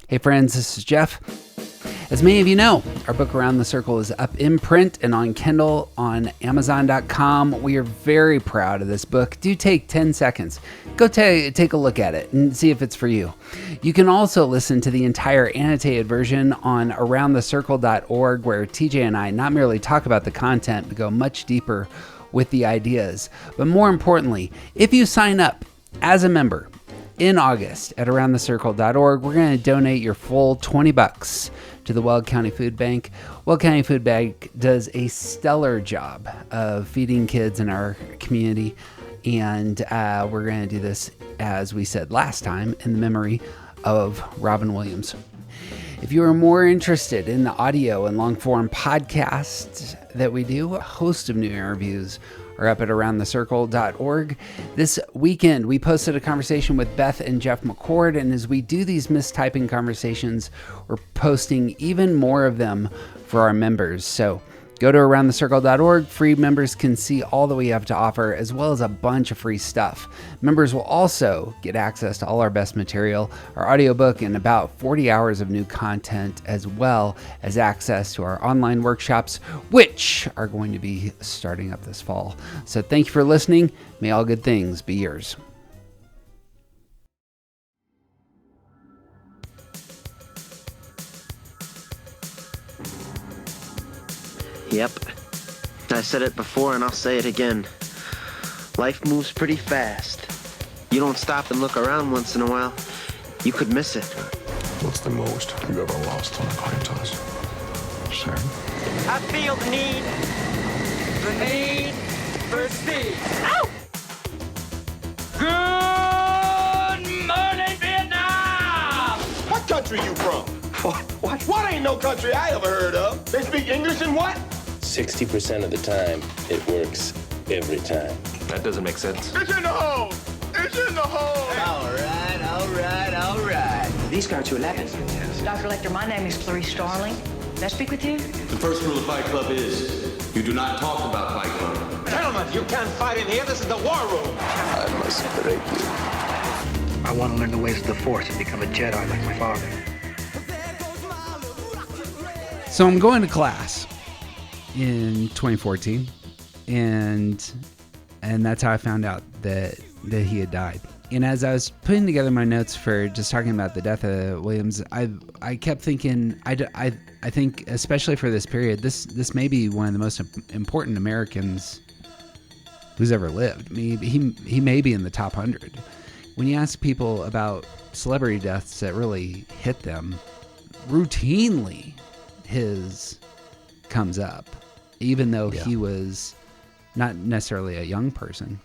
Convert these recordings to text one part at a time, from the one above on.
Hey friends, this is Jeff. As many of you know, our book Around the Circle is up in print and on Kindle on Amazon.com. We are very proud of this book. Do take 10 seconds. Go take a look at it and see if it's for you. You can also listen to the entire annotated version on aroundthecircle.org, where TJ and I not merely talk about the content, but go much deeper with the ideas. But more importantly, if you sign up as a member in August at aroundthecircle.org, we're going to donate your full $20 to the Weld County Food Bank. Weld County Food Bank does a stellar job of feeding kids in our community, and we're going to do this, as we said last time, in the memory of Robin Williams. If you are more interested in the audio and long-form podcasts that we do, a host of new interviews are up at aroundthecircle.org. This weekend, we posted a conversation with Beth and Jeff McCord, and as we do these mistyping conversations, we're posting even more of them for our members. So go to aroundthecircle.org. Free members can see all that we have to offer, as well as a bunch of free stuff. Members will also get access to all our best material, our audiobook, and about 40 hours of new content, as well as access to our online workshops, which are going to be starting up this fall. So thank you for listening. May all good things be yours. Yep. I said it before and I'll say it again. Life moves pretty fast. You don't stop and look around once in a while, you could miss it. What's the most you ever lost on a coin toss? Sir? I feel the need for speed. Ow! Good morning, Vietnam! What country you from? What ain't no country I ever heard of? They speak English in what? 60% of the time, it works every time. That doesn't make sense. It's in the hole! It's in the hole! All right. These go to 11. Dr. Lecter, my name is Clarice Starling. May I speak with you? The first rule of Fight Club is you do not talk about Fight Club. Gentlemen, you can't fight in here. This is the war room. I must break you. I want to learn the ways of the Force and become a Jedi like my father. So I'm going to class in 2014, and that's how I found out that he had died. And as I was putting together my notes for just talking about the death of Williams, I kept thinking, I think especially for this period, this may be one of the most important Americans who's ever lived. I mean, he may be in the top 100. When you ask people about celebrity deaths that really hit them, routinely his comes up, even though he was not necessarily a young person.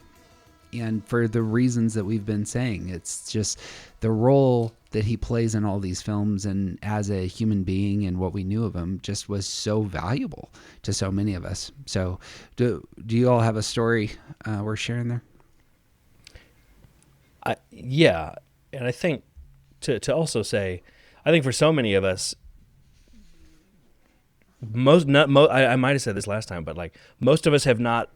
And for the reasons that we've been saying, it's just the role that he plays in all these films and as a human being and what we knew of him just was so valuable to so many of us. So do you all have a story worth sharing there? Yeah. And I think to also say, I think for so many of us, I might have said this last time, but like most of us have not,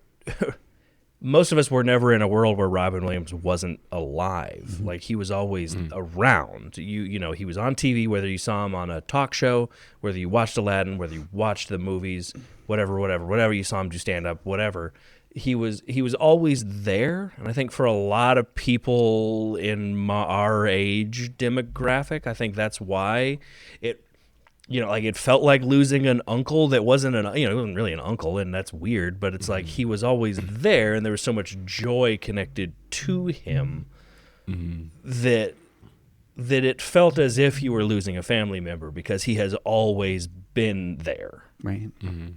most of us were never in a world where Robin Williams wasn't alive. Mm-hmm. Like he was always around. You know, he was on TV, whether you saw him on a talk show, whether you watched Aladdin, whether you watched the movies, whatever you saw him do stand up, whatever. He was always there. And I think for a lot of people in our age demographic, I think that's why it felt like losing an uncle that wasn't it wasn't really an uncle, and that's weird, but it's like he was always there and there was so much joy connected to him that it felt as if you were losing a family member because he has always been there. Right. Mm-hmm.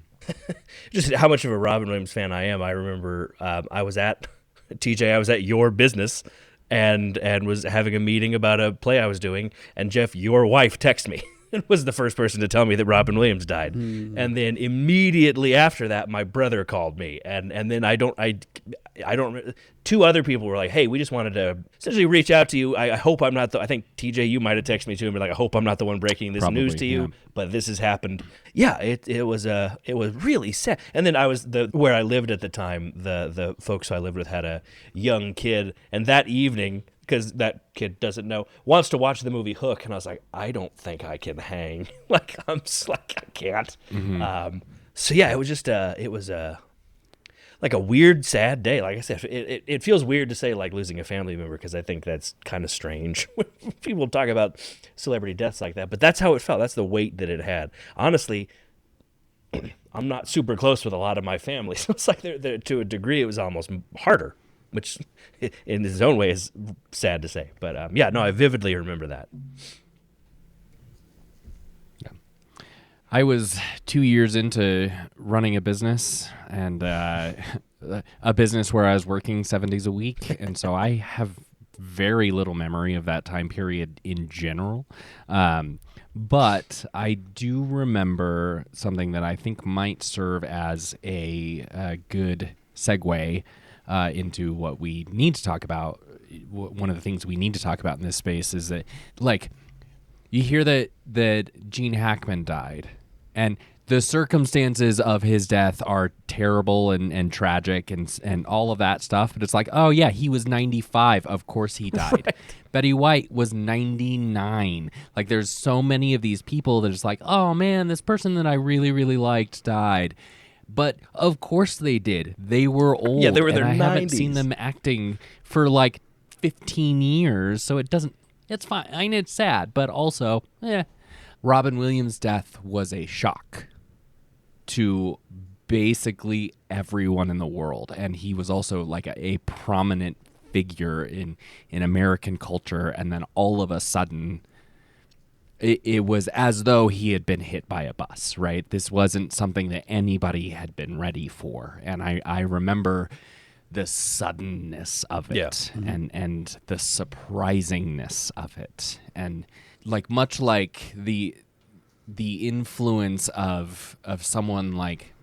Just how much of a Robin Williams fan I am. I remember I was at your business and was having a meeting about a play I was doing, and Jeff, your wife, texted me. And was the first person to tell me that Robin Williams died. And then immediately after that, my brother called me. And then I don't, two other people were like, hey, we just wanted to essentially reach out to you. I hope I'm not I think TJ, you might have texted me too and be like, I hope I'm not the one breaking this news to you, but this has happened. Yeah, it was really sad. And then where I lived at the time, the folks I lived with had a young kid. And that evening, because that kid doesn't know, wants to watch the movie Hook, and I was like, I don't think I can hang. Like, I'm just like, I can't. So yeah, it was just like a weird, sad day. Like I said, it feels weird to say like losing a family member, because I think that's kind of strange when people talk about celebrity deaths like that. But that's how it felt. That's the weight that it had. Honestly, I'm not super close with a lot of my family, so it's like to a degree it was almost harder, which in its own way is sad to say. But yeah, no, I vividly remember that. I was 2 years into running a business, and a business where I was working 7 days a week, and so I have very little memory of that time period in general. But I do remember something that I think might serve as a good segue into what we need to talk about. One of the things we need to talk about in this space is that, like, you hear that Gene Hackman died, and the circumstances of his death are terrible and tragic and all of that stuff. But it's like, oh, yeah, he was 95. Of course he died. Right. Betty White was 99. Like, there's so many of these people that it's like, oh, man, this person that I really, really liked died. But of course they did. They were old. Yeah, they were in their 90s. I haven't seen them acting for like 15 years. So it doesn't, it's fine. I mean, it's sad, but also, Robin Williams' death was a shock to basically everyone in the world, and he was also like a prominent figure in American culture, and then all of a sudden it was as though he had been hit by a bus, right? This wasn't something that anybody had been ready for, and I remember the suddenness of it, and the surprisingness of it, and like much like the influence of someone like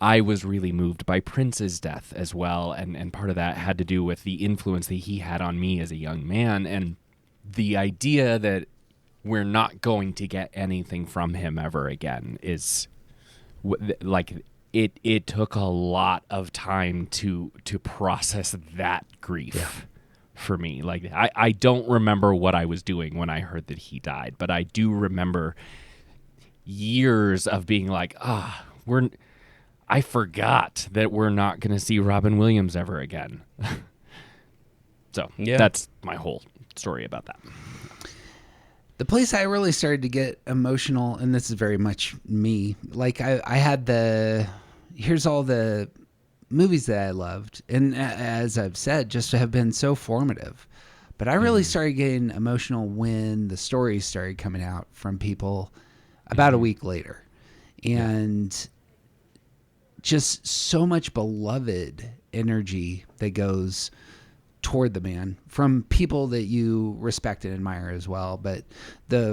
I was really moved by Prince's death as well, and part of that had to do with the influence that he had on me as a young man, and the idea that we're not going to get anything from him ever again is like it took a lot of time to process that grief. For me, like I don't remember what I was doing when I heard that he died, but I do remember years of being like, I forgot that we're not going to see Robin Williams ever again. So that's my whole story about that. The place I really started to get emotional, and this is very much me, like I had here's all the movies that I loved, and as I've said, just have been so formative. But I really started getting emotional when the stories started coming out from people about a week later. And just so much beloved energy that goes toward the man from people that you respect and admire as well. But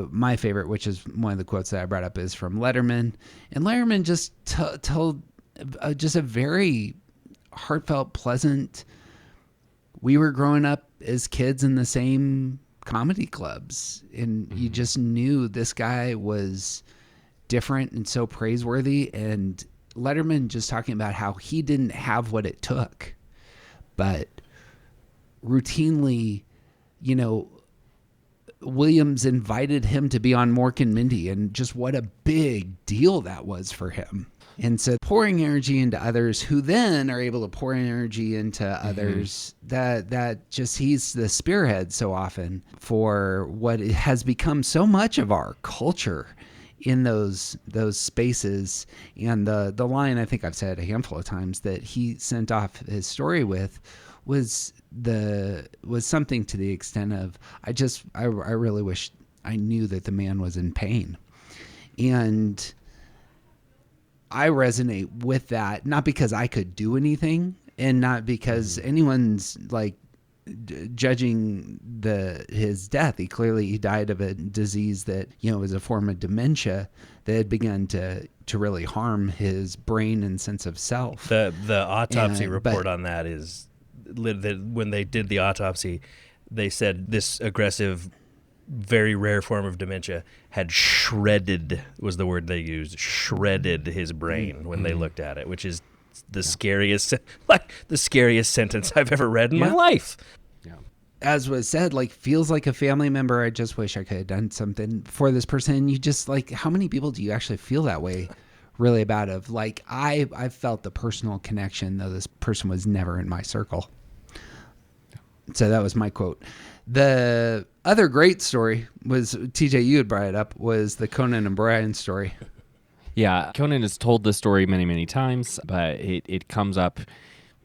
my favorite, which is one of the quotes that I brought up, is from Letterman. And Letterman just told just a very heartfelt, pleasant, we were growing up as kids in the same comedy clubs, and you just knew this guy was different and so praiseworthy. And Letterman just talking about how he didn't have what it took, but routinely, Williams invited him to be on Mork and Mindy, and just what a big deal that was for him. And so pouring energy into others who then are able to pour energy into others, that just, he's the spearhead so often for what has become so much of our culture in those spaces. And the line I think I've said a handful of times that he sent off his story with was something to the extent of, I really wish I knew that the man was in pain. And I resonate with that, not because I could do anything, and not because anyone's like judging his death. He died of a disease that was a form of dementia that had begun to really harm his brain and sense of self. The autopsy report on that is that when they did the autopsy, they said this aggressive, very rare form of dementia had shredded, was the word they used, shredded his brain when they looked at it, which is the scariest sentence I've ever read in my life. as was said, like feels like a family member. I just wish I could have done something for this person. You just like, how many people do you actually feel that way really about? Of like, I felt the personal connection, though this person was never in my circle. So that was my quote. The other great story was, TJ, you had brought it up, was the Conan O'Brien story. Yeah, Conan has told this story many, many times, but it comes up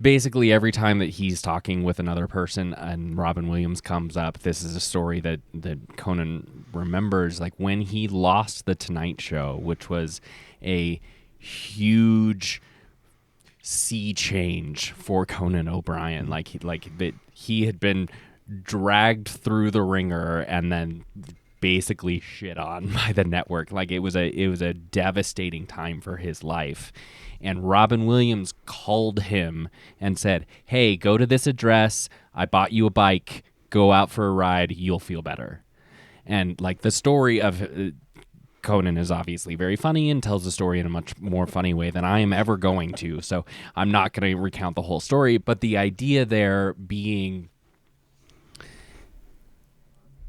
basically every time that he's talking with another person and Robin Williams comes up. This is a story that Conan remembers, like when he lost The Tonight Show, which was a huge sea change for Conan O'Brien. Like that he had been dragged through the ringer and then basically shit on by the network. Like it was a devastating time for his life. And Robin Williams called him and said, "Hey, go to this address. I bought you a bike. Go out for a ride. You'll feel better." And like the story of Conan is obviously very funny and tells the story in a much more funny way than I am ever going to. So I'm not going to recount the whole story, but the idea there being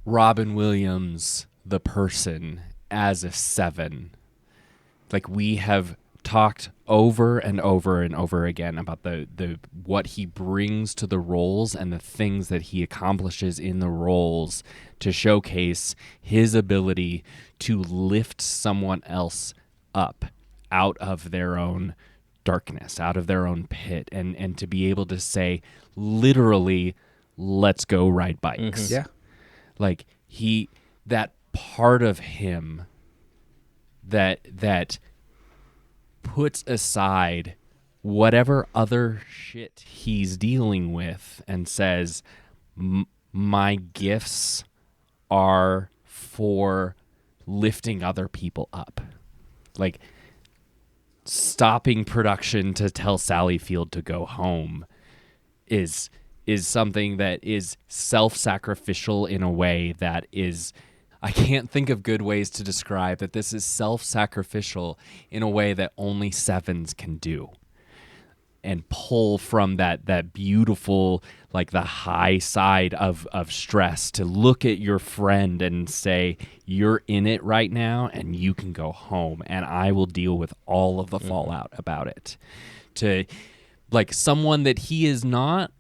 Robin Williams, the person, as a 7. Like we have talked over and over and over again about the what he brings to the roles and the things that he accomplishes in the roles to showcase his ability to lift someone else up out of their own darkness, out of their own pit, and to be able to say literally, let's go ride bikes. Mm-hmm. Yeah. Like that part of him that puts aside whatever other shit he's dealing with and says, my gifts are for lifting other people up. Like stopping production to tell Sally Field to go home is something that is self-sacrificial in a way that is, I can't think of good ways to describe that this is self-sacrificial in a way that only 7s can do. And pull from that beautiful, like the high side of stress to look at your friend and say, you're in it right now and you can go home and I will deal with all of the fallout about it. To like someone that he is not,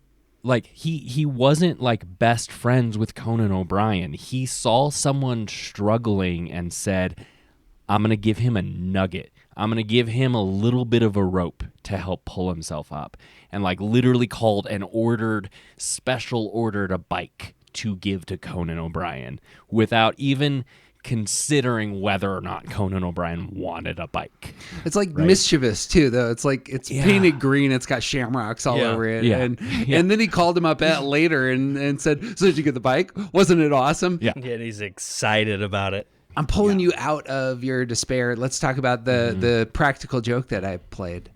like he wasn't like best friends with Conan O'Brien. He saw someone struggling and said, I'm going to give him a nugget. I'm going to give him a little bit of a rope to help pull himself up. And like literally called and special ordered a bike to give to Conan O'Brien without even considering whether or not Conan O'Brien wanted a bike. It's like mischievous too, though. It's like it's painted green. It's got shamrocks all over it. Yeah. And then he called him up later and said, "So did you get the bike? Wasn't it awesome?" Yeah, and he's excited about it. I'm pulling you out of your despair. Let's talk about the practical joke that I played.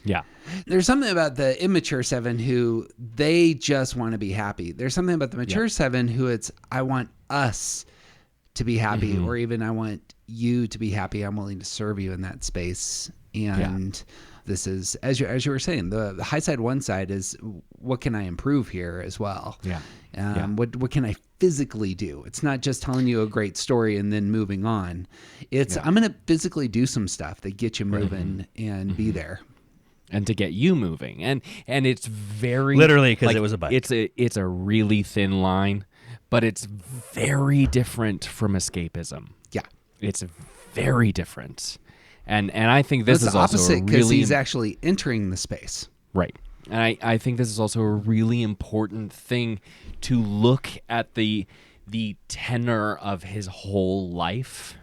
Yeah. There's something about the immature 7 who they just want to be happy. There's something about the mature 7 who it's, I want us to be happy, or even I want you to be happy. I'm willing to serve you in that space. And this is, as you were saying, the high side, one side is what can I improve here as well? What can I physically do? It's not just telling you a great story and then moving on. It's I'm going to physically do some stuff that get you moving and be there. And to get you moving. And it's very literally because it was a bike. It's a really thin line, but it's very different from escapism. Yeah. It's very different. And I think this is also opposite because he's actually entering the space. Right. And I think this is also a really important thing to look at the tenor of his whole life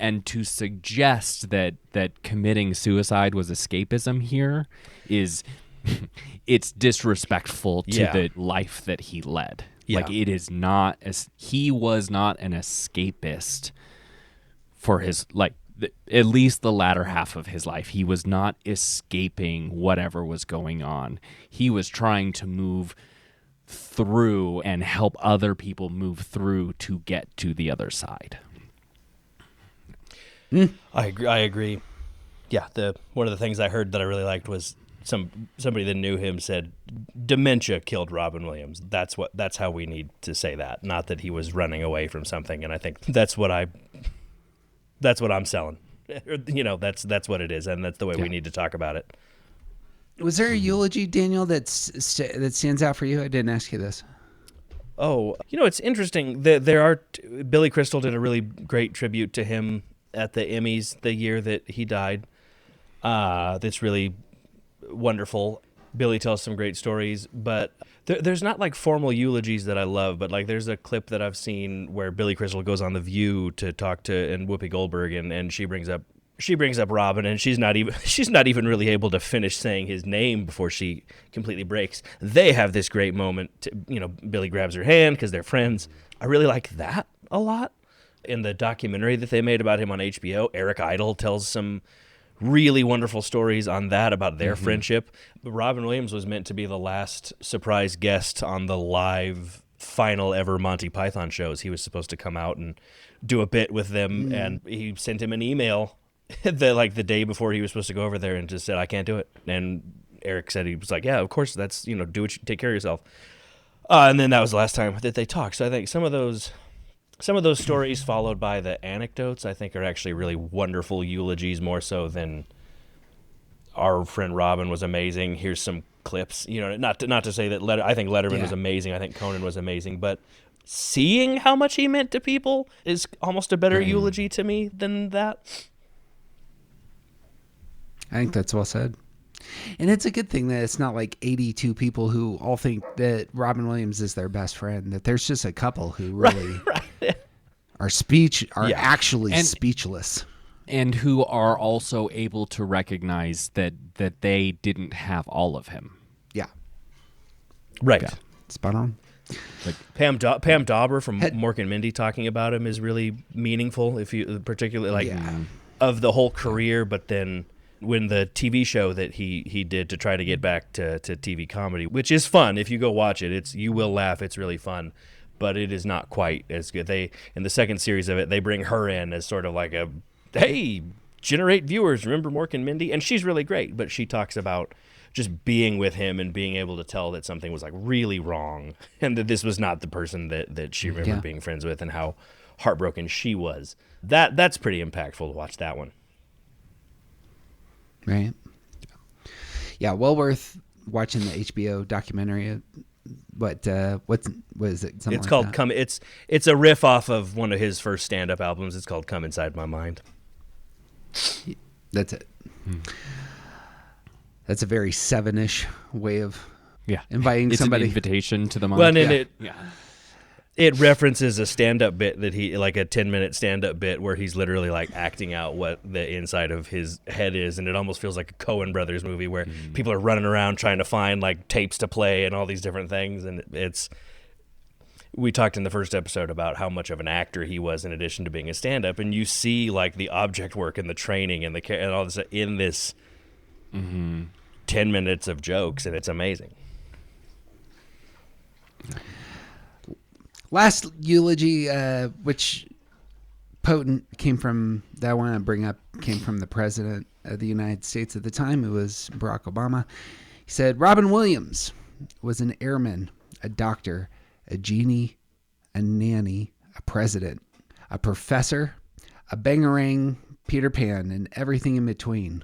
and to suggest that committing suicide was escapism here is it's disrespectful to the life that he led. Yeah. Like it is not he was not an escapist for his at least the latter half of his life. He was not escaping whatever was going on. He was trying to move through and help other people move through to get to the other side. I agree. Yeah, one of the things I heard that I really liked was somebody that knew him said dementia killed Robin Williams. That's how we need to say that, not that he was running away from something. And I think that's what I'm selling. That's what it is, and that's the way we need to talk about it. Was there a eulogy, Daniel, that stands out for you? I didn't ask you this. Oh, it's interesting. Billy Crystal did a really great tribute to him at the Emmys the year that he died. That's really wonderful. Billy tells some great stories, but there's not like formal eulogies that I love, but like there's a clip that I've seen where Billy Crystal goes on The View to talk to and Whoopi Goldberg, and she brings up Robin, and she's not even really able to finish saying his name before she completely breaks. They have this great moment. Billy grabs her hand because they're friends. I really like that a lot. In the documentary that they made about him on HBO, Eric Idle tells some really wonderful stories on that about their friendship. But Robin Williams was meant to be the last surprise guest on the live final ever Monty Python shows. He was supposed to come out and do a bit with them, and he sent him an email the day before he was supposed to go over there and just said, I can't do it. And Eric said, he was like, yeah, of course, that's, do what you take care of yourself. And then that was the last time that they talked. So I think some of those stories followed by the anecdotes, I think, are actually really wonderful eulogies, more so than our friend Robin was amazing. Here's some clips, not to say that I think Letterman was amazing. I think Conan was amazing, but seeing how much he meant to people is almost a better eulogy to me than that. I think that's well said. And it's a good thing that it's not like 82 people who all think that Robin Williams is their best friend, that there's just a couple who really are actually speechless. And who are also able to recognize that they didn't have all of him. Yeah. Right. Yeah. Spot on. Like Pam Dauber from Mork and Mindy talking about him is really meaningful, if you particularly of the whole career, but then when the TV show that he did to try to get back to TV comedy, which is fun. If you go watch it, you will laugh. It's really fun, but it is not quite as good. In the second series of it, they bring her in as sort of like a, hey, generate viewers. Remember Mork and Mindy? And she's really great, but she talks about just being with him and being able to tell that something was like really wrong and that this was not the person that she remembered being friends with, and how heartbroken she was. That's pretty impactful to watch that one. Right. Yeah, well worth watching the HBO documentary. What is it? Something it's like called that? Come. It's a riff off of one of his first stand-up albums. It's called Come Inside My Mind. That's it. That's a very Seven-ish way of inviting it's somebody. An invitation to the mind. Well, and it references a stand-up bit that like a 10-minute stand-up bit where he's literally like acting out what the inside of his head is, and it almost feels like a Coen Brothers movie where people are running around trying to find like tapes to play and all these different things, and we talked in the first episode about how much of an actor he was in addition to being a stand-up, and you see like the object work and the training and all this in this 10 minutes of jokes, and it's amazing. Last eulogy, which potent that I want to bring up, came from the president of the United States at the time. It was Barack Obama. He said, Robin Williams was an airman, a doctor, a genie, a nanny, a president, a professor, a bangarang, Peter Pan, and everything in between.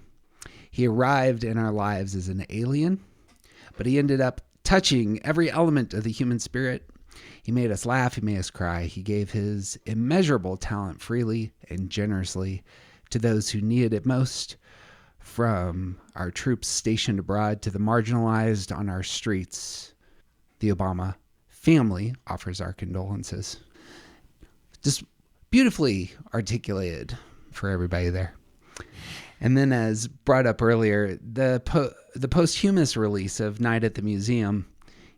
He arrived in our lives as an alien, but he ended up touching every element of the human spirit. He made us laugh. He made us cry. He gave his immeasurable talent freely and generously to those who needed it most, from our troops stationed abroad to the marginalized on our streets. The Obama family offers our condolences. Just beautifully articulated for everybody there. And then, as brought up earlier, the posthumous release of Night at the Museum.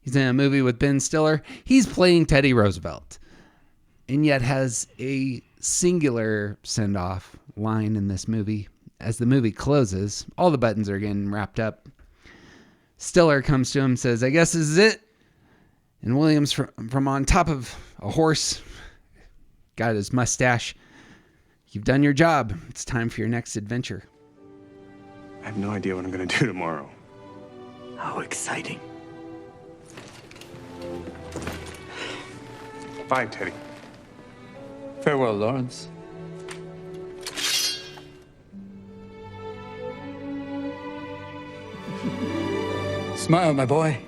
He's in a movie with Ben Stiller. He's playing Teddy Roosevelt, and yet has a singular send-off line in this movie. As the movie closes, all the buttons are getting wrapped up. Stiller comes to him, says, I guess this is it. And Williams, from on top of a horse, got his mustache. You've done your job. It's time for your next adventure. I have no idea what I'm going to do tomorrow. How exciting. Bye, Teddy. Farewell, Lawrence. Smile, my boy.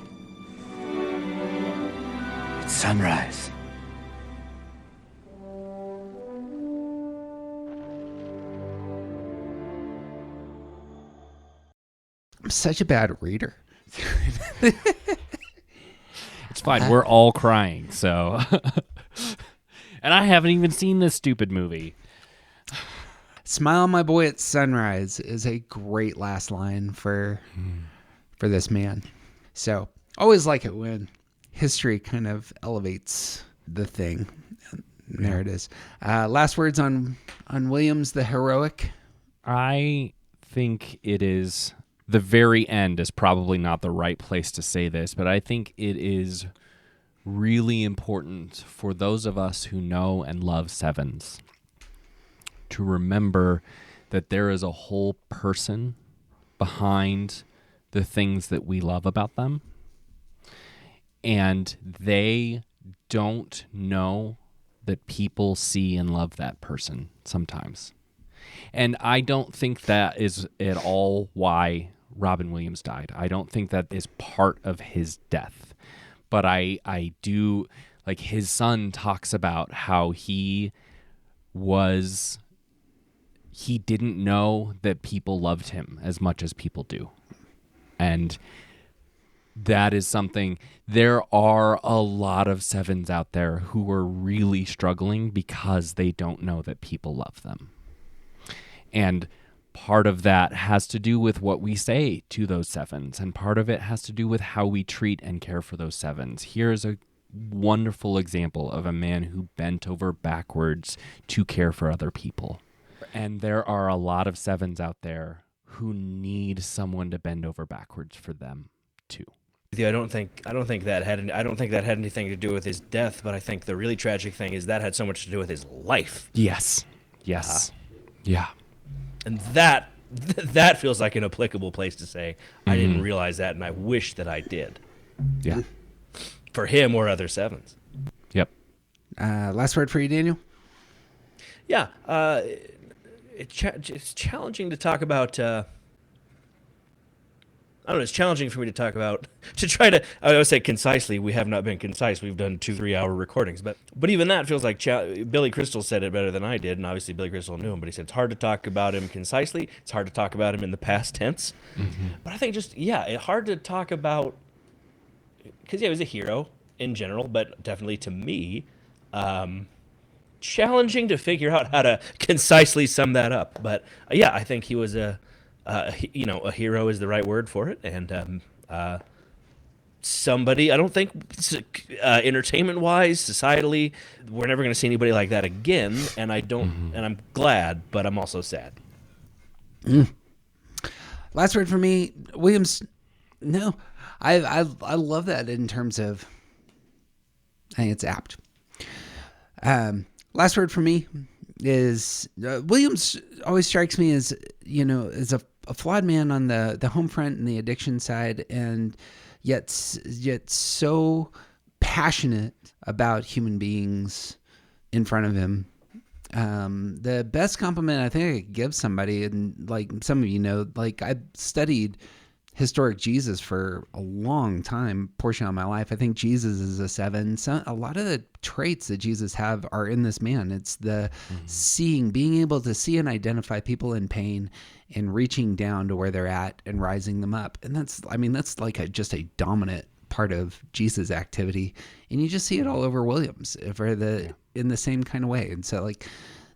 It's sunrise. I'm such a bad reader. It's fine. We're all crying, so. And I haven't even seen this stupid movie. Smile, my boy, at sunrise is a great last line for this man. So always like it when history kind of elevates the thing. And there it is. Last words on Williams the Heroic. I think it is, the very end is probably not the right place to say this, but I think it is really important for those of us who know and love sevens to remember that there is a whole person behind the things that we love about them, and they don't know that people see and love that person sometimes. And I don't think that is at all why Robin Williams died. I don't think that is part of his death. But I do, like, his son talks about how he didn't know that people loved him as much as people do. And that is something, there are a lot of sevens out there who are really struggling because they don't know that people love them. And part of that has to do with what we say to those sevens, and part of it has to do with how we treat and care for those sevens. Here's a wonderful example of a man who bent over backwards to care for other people. And there are a lot of sevens out there who need someone to bend over backwards for them too. I don't think that had anything to do with his death, but I think the really tragic thing is that had so much to do with his life. Yes. Yeah. And that feels like an applicable place to say, I didn't realize that, and I wish that I did. Yeah. For him or other sevens. Yep. Last word for you, Daniel? Yeah. It's challenging to talk about... I don't know, it's challenging for me to talk about, I would say concisely. We have not been concise. We've done 2-3 hour recordings, but even that feels like, Billy Crystal said it better than I did, and obviously Billy Crystal knew him, but he said it's hard to talk about him concisely. It's hard to talk about him in the past tense. Mm-hmm. But I think it's hard to talk about, because he was a hero in general, but definitely to me, challenging to figure out how to concisely sum that up. But I think he was a hero is the right word for it, and somebody, I don't think entertainment-wise, societally, we're never going to see anybody like that again, and I don't, and I'm glad, but I'm also sad. Last word for me, Williams. No, I love that in terms of, I think it's apt. Last word for me is Williams always strikes me as, as a flawed man on the home front and the addiction side, and yet so passionate about human beings in front of him. The best compliment I think I could give somebody, and like some of you know, like I studied historic Jesus for a long time, portion of my life. I think Jesus is a 7. So a lot of the traits that Jesus have are in this man. It's the seeing, being able to see and identify people in pain and reaching down to where they're at and rising them up. And that's like just a dominant part of Jesus' activity. And you just see it all over Williams in the same kind of way. And so like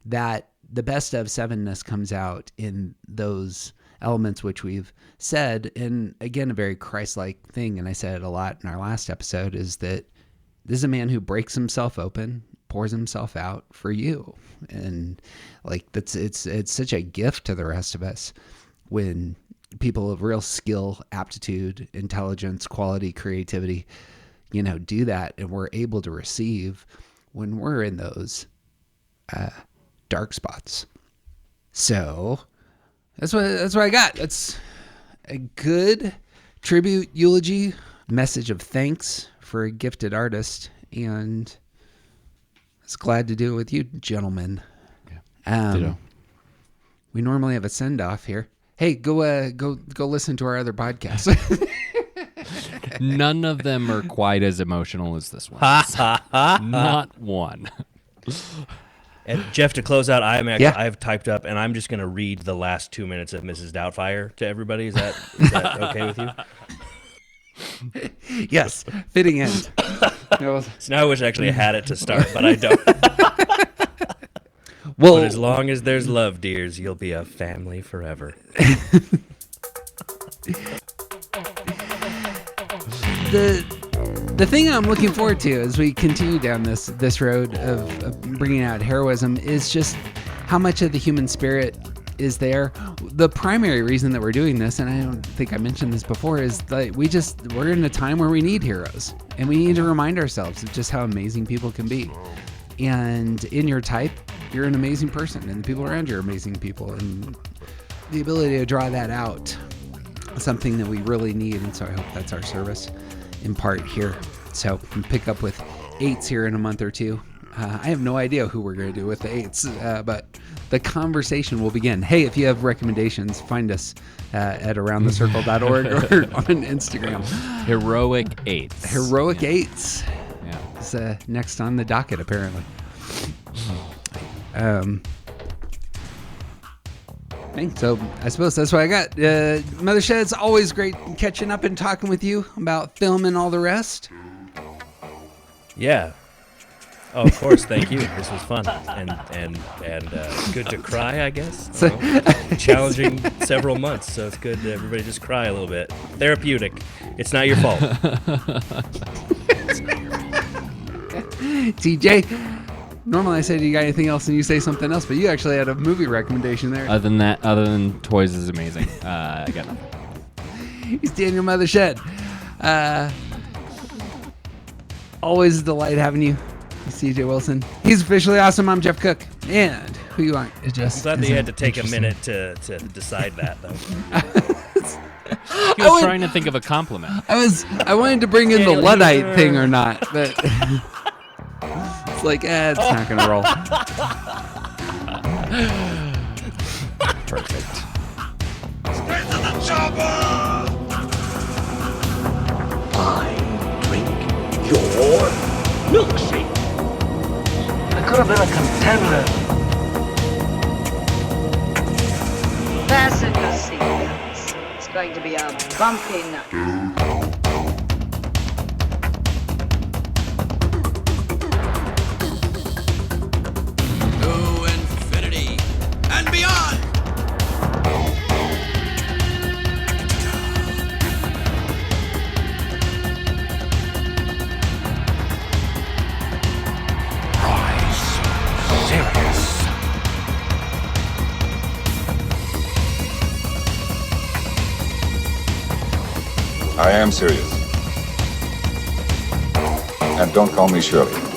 that, the best of sevenness comes out in those elements which we've said. And again, a very Christ-like thing, and I said it a lot in our last episode, is that this is a man who breaks himself open, pours himself out for you. And like it's such a gift to the rest of us when people of real skill, aptitude, intelligence, quality, creativity, do that, and we're able to receive when we're in those dark spots. So that's what I got. That's a good tribute, eulogy, message of thanks for a gifted artist, and I was glad to do it with you, gentlemen. Ditto. We normally have a send-off here. Hey, go listen to our other podcasts. None of them are quite as emotional as this one. Not one. And Jeff, to close out, I've typed up, and I'm just going to read the last 2 minutes of Mrs. Doubtfire to everybody. Is that okay with you? Yes, fitting end. So now I wish I actually had it to start, but I don't. Well, but as long as there's love, dears, you'll be a family forever. The thing I'm looking forward to as we continue down this road of bringing out heroism is just how much of the human spirit is there. The primary reason that we're doing this, and I don't think I mentioned this before, is that we're in a time where we need heroes, and we need to remind ourselves of just how amazing people can be. And in your type, you're an amazing person, and the people around you are amazing people, and the ability to draw that out is something that we really need. And so I hope that's our service in part here. So we'll pick up with 8s here in a month or two. I have no idea who we're going to do with the 8s, but the conversation will begin. Hey, if you have recommendations, find us at aroundthecircle.org or on Instagram. Heroic 8s. Heroic 8s. Yeah. It's next on the docket, apparently. So I suppose that's what I got. Mothershed, it's always great catching up and talking with you about film and all the rest. Yeah. Oh, of course. Thank you. This was fun and good to cry, I guess. Challenging several months, so it's good to everybody just cry a little bit. Therapeutic. It's not your fault. TJ. Normally I say, do you got anything else? And you say something else, but you actually had a movie recommendation there. Other than Toys is amazing. I got nothing. He's Daniel Mothershed. Always a delight having you. He's CJ Wilson. He's officially awesome. I'm Jeff Cook. And who you aren't is just. I'm glad they had to take a minute to decide that, though. He was trying to think of a compliment. I wanted to bring in the Luddite thing or not, but. It's like, it's not gonna roll. Perfect. Straight to the chopper! I drink your milkshake. I could have been a contender. Fasten your seatbelts. It's going to be a bumpy night. And beyond! Serious. I am serious. And don't call me Shirley.